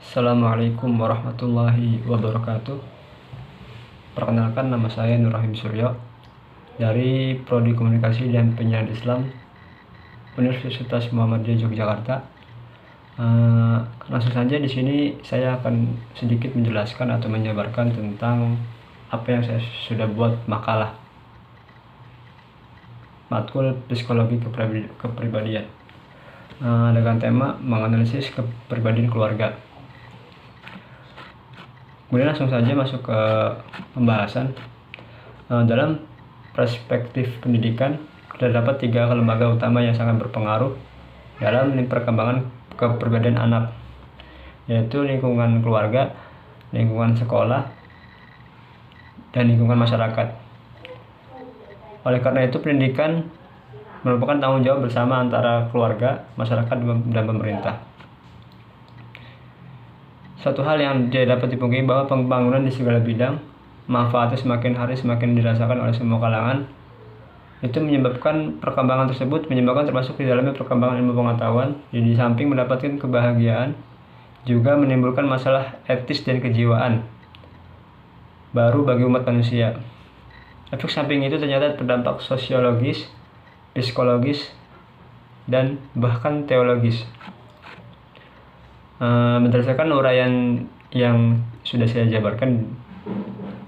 Assalamualaikum warahmatullahi wabarakatuh. Perkenalkan, nama saya Nur Rahim Suryo dari Prodi Komunikasi dan Penyiaran Islam Universitas Muhammadiyah Yogyakarta. Langsung saja di sini saya akan sedikit menjelaskan atau menjabarkan tentang apa yang saya sudah buat makalah matkul psikologi kepribadian dengan tema menganalisis kepribadian keluarga. Kemudian langsung saja masuk ke pembahasan. Dalam perspektif pendidikan, terdapat 3 lembaga utama yang sangat berpengaruh dalam perkembangan kepribadian anak, yaitu lingkungan keluarga, lingkungan sekolah, dan lingkungan masyarakat. Oleh karena itu, pendidikan merupakan tanggung jawab bersama antara keluarga, masyarakat, dan pemerintah. Suatu hal yang tidak dapat dipungkiri bahwa pembangunan di segala bidang, manfaatnya semakin hari semakin dirasakan oleh semua kalangan. Itu menyebabkan perkembangan tersebut termasuk di dalamnya perkembangan ilmu pengetahuan. Jadi di samping mendapatkan kebahagiaan, juga menimbulkan masalah etis dan kejiwaan baru bagi umat manusia. Efek samping itu ternyata berdampak sosiologis, psikologis, dan bahkan teologis. Berdasarkan uraian yang sudah saya jabarkan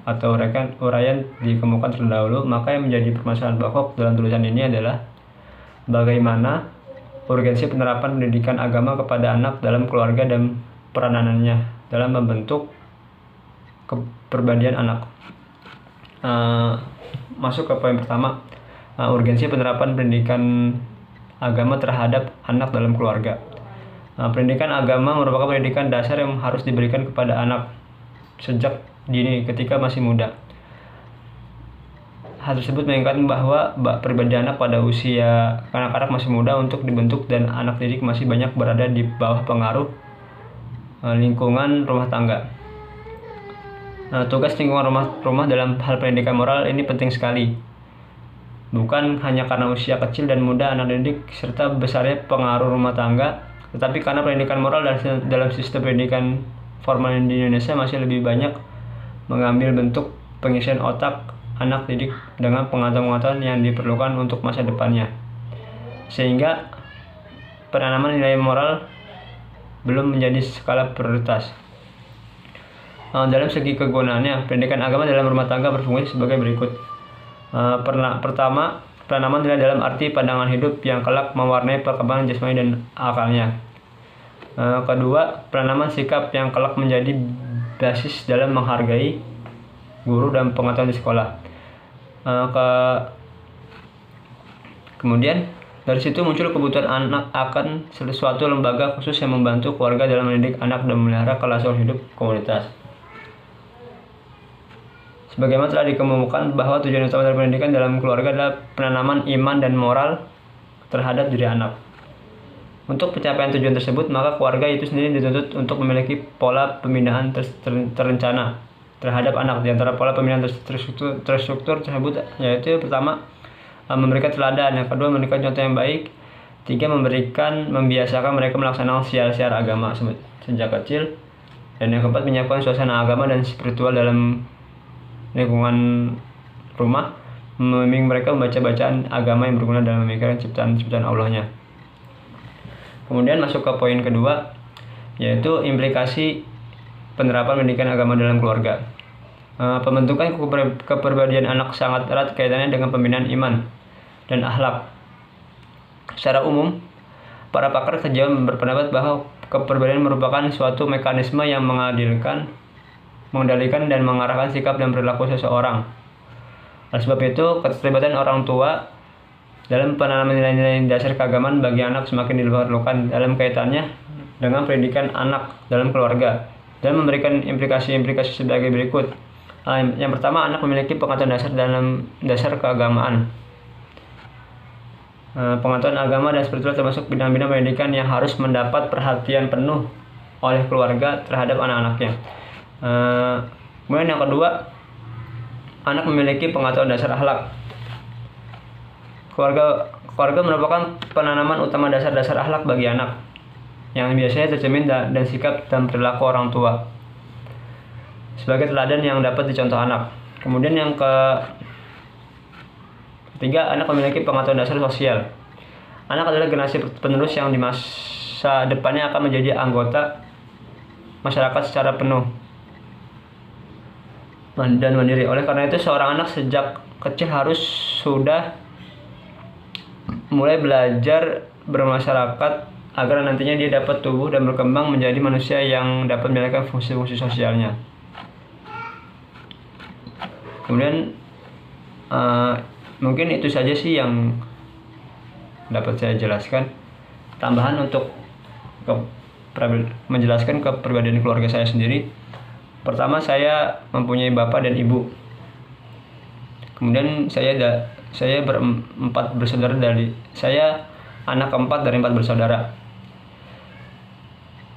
atau uraian dikemukakan terdahulu, maka yang menjadi permasalahan pokok dalam tulisan ini adalah bagaimana urgensi penerapan pendidikan agama kepada anak dalam keluarga dan peranannya dalam membentuk kepribadian anak. Masuk ke poin pertama, urgensi penerapan pendidikan agama terhadap anak dalam keluarga. Pendidikan agama merupakan pendidikan dasar yang harus diberikan kepada anak sejak dini ketika masih muda. Hal tersebut mengingatkan bahwa pribadi anak pada usia anak-anak masih muda untuk dibentuk, dan anak didik masih banyak berada di bawah pengaruh lingkungan rumah tangga. Tugas lingkungan rumah dalam hal pendidikan moral ini penting sekali. Bukan hanya karena usia kecil dan muda anak didik serta besarnya pengaruh rumah tangga, tetapi karena pendidikan moral dalam sistem pendidikan formal di Indonesia masih lebih banyak mengambil bentuk pengisian otak anak didik dengan pengetahuan yang diperlukan untuk masa depannya, sehingga penanaman nilai moral belum menjadi skala prioritas. Dalam segi kegunaannya, pendidikan agama dalam rumah tangga berfungsi sebagai berikut. Pertama, penanaman nilai dalam arti pandangan hidup yang kelak mewarnai perkembangan jasmani dan akalnya. Kedua, penanaman sikap yang kelak menjadi basis dalam menghargai guru dan pengetahuan di sekolah. Kemudian dari situ muncul kebutuhan anak akan suatu lembaga khusus yang membantu keluarga dalam mendidik anak dan memelihara kelangsungan hidup komunitas. Sebagaimana telah dikemukakan bahwa tujuan utama dari pendidikan dalam keluarga adalah penanaman iman dan moral terhadap diri anak. Untuk pencapaian tujuan tersebut, maka keluarga itu sendiri dituntut untuk memiliki pola pembinaan terencana terhadap anak. Di antara pola pembinaan terstruktur tersebut yaitu pertama, memberikan teladan, yang kedua memberikan contoh yang baik, tiga membiasakan mereka melaksanakan siar agama sejak kecil, dan yang keempat menyiapkan suasana agama dan spiritual dalam lingkungan rumah, membimbing mereka membaca bacaan agama yang berguna dalam memikirkan ciptaan Allahnya. Kemudian masuk ke poin kedua, yaitu implikasi penerapan pendidikan agama dalam keluarga. Pembentukan kepribadian anak sangat erat kaitannya dengan pembinaan iman dan akhlak. Secara umum, para pakar kejiwaan berpendapat bahwa kepribadian merupakan suatu mekanisme yang mengendalikan dan mengarahkan sikap dan perilaku seseorang. Oleh sebab itu, keterlibatan orang tua dalam penanaman nilai-nilai dasar keagamaan bagi anak semakin diperlukan dalam kaitannya dengan pendidikan anak dalam keluarga, dan memberikan implikasi-implikasi sebagai berikut. Yang pertama, anak memiliki pengetahuan dasar keagamaan. Pengetahuan agama dan spiritual termasuk bidang-bidang pendidikan yang harus mendapat perhatian penuh oleh keluarga terhadap anak-anaknya. Kemudian yang kedua, anak memiliki pengetahuan dasar akhlak. Keluarga merupakan penanaman utama dasar-dasar akhlak bagi anak. yang biasanya tercermin dan sikap dan perilaku orang tua sebagai teladan yang dapat dicontoh anak. Kemudian yang ketiga, anak memiliki pengetahuan dasar sosial. Anak adalah generasi penerus yang di masa depannya akan menjadi anggota masyarakat secara penuh dan mandiri. Oleh karena itu, seorang anak sejak kecil harus sudah mulai belajar bermasyarakat agar nantinya dia dapat tumbuh dan berkembang menjadi manusia yang dapat menjalankan fungsi-fungsi sosialnya. Kemudian mungkin itu saja sih yang dapat saya jelaskan. Tambahan untuk menjelaskan kepribadian keluarga saya sendiri. Pertama, saya mempunyai bapak dan ibu. Kemudian saya berempat bersaudara saya anak keempat dari 4 bersaudara.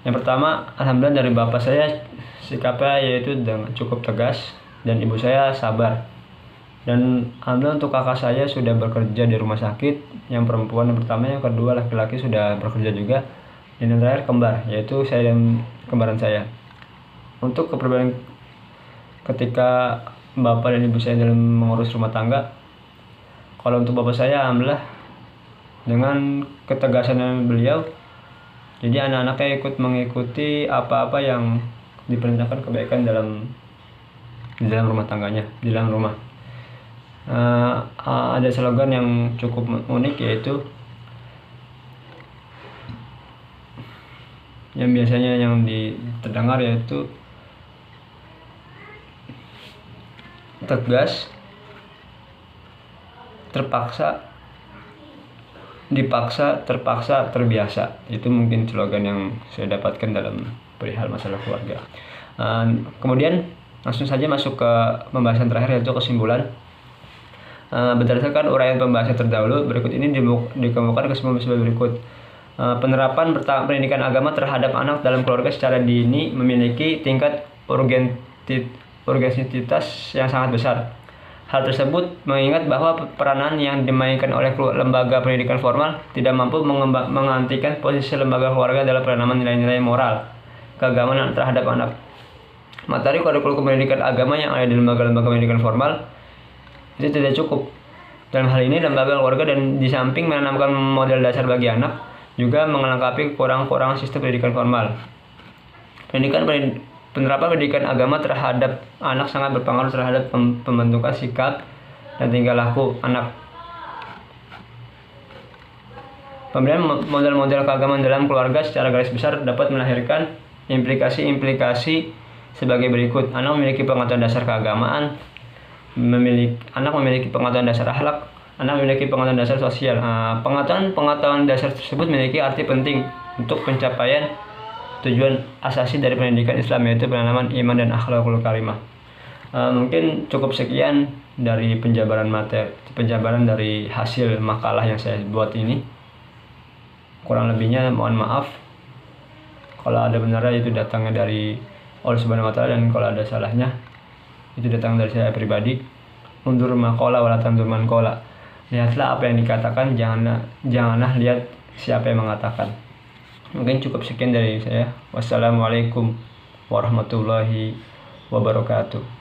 Yang pertama, alhamdulillah dari bapak saya sikapnya yaitu cukup tegas dan ibu saya sabar. Dan alhamdulillah untuk kakak saya sudah bekerja di rumah sakit, yang perempuan yang pertama, yang kedua laki-laki sudah bekerja juga, dan yang terakhir kembar, yaitu saya dan kembaran saya. Untuk kepribadian ketika bapak dan ibu saya dalam mengurus rumah tangga, kalau untuk bapak saya alhamdulillah dengan ketegasan beliau, jadi anak-anaknya ikut mengikuti apa-apa yang diperintahkan kebaikan di dalam rumah tangganya, di dalam rumah. Ada slogan yang cukup unik, yaitu yang biasanya yang terdengar, yaitu tegas, terpaksa, dipaksa, terpaksa, terbiasa. Itu mungkin slogan yang saya dapatkan dalam perihal masalah keluarga. Kemudian langsung saja masuk ke pembahasan terakhir, yaitu kesimpulan. Berdasarkan uraian pembahasan terdahulu, berikut ini dikemukakan kesimpulan sebagai berikut. Penerapan pendidikan agama terhadap anak dalam keluarga secara dini memiliki tingkat urgensitas yang sangat besar. Hal tersebut mengingat bahwa peranan yang dimainkan oleh lembaga pendidikan formal tidak mampu menggantikan posisi lembaga keluarga dalam penanaman nilai-nilai moral keagamaan terhadap anak. Materi kurikulum pendidikan agama yang ada di lembaga-lembaga pendidikan formal itu tidak cukup. Dalam hal ini, lembaga keluarga dan di samping menanamkan model dasar bagi anak, juga melengkapi kekurangan sistem pendidikan formal. Penerapan pendidikan agama terhadap anak sangat berpengaruh terhadap pembentukan sikap dan tingkah laku anak. Pemberian model-model keagamaan dalam keluarga secara garis besar dapat melahirkan implikasi-implikasi sebagai berikut. Anak memiliki pengetahuan dasar keagamaan, anak memiliki pengetahuan dasar akhlak, anak memiliki pengetahuan dasar sosial. Pengetahuan dasar tersebut memiliki arti penting untuk pencapaian tujuan asasi dari pendidikan Islam, yaitu penanaman iman dan akhlakul karimah. Mungkin cukup sekian dari penjabaran dari hasil makalah yang saya buat ini. Kurang lebihnya mohon maaf. Kalau ada benarnya itu datangnya dari Allah Subhanahu wa taala, dan kalau ada salahnya itu datang dari saya pribadi. Undur maqala wala tandur man qala. Lihatlah apa yang dikatakan, janganlah lihat siapa yang mengatakan. Mungkin cukup sekian dari saya. Wassalamualaikum warahmatullahi wabarakatuh.